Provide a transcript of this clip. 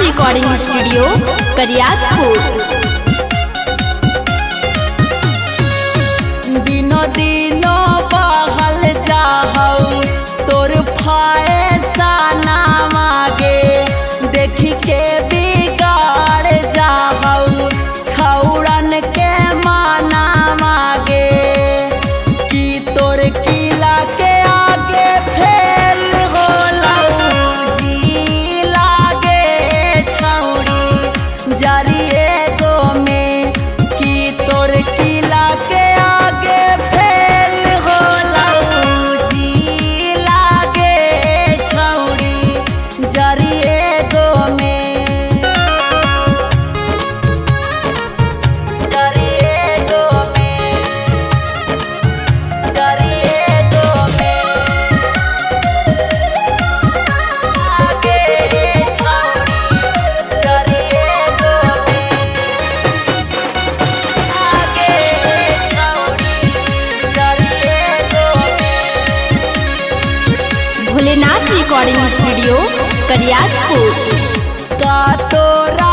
Recording studio Kariyatpur. दिनो दिनो बहल जाहौ तोर फायसा ना मागे, देख के बिगाड़ जाहौ छौड़न के माना मागे। कि तोर किला के आगे फेल होला जी लागे छौड़ी जरिए गो में। कि तोर किला के आगे फेल होला जी लागे छौड़ी जरिए गो में। जरिए गो में, जरिए गो में आगे छौड़ी जरिए गो में। आगे छौड़ी जरिए गो में। Bholenath recording studio Kariyatpur. का तोरा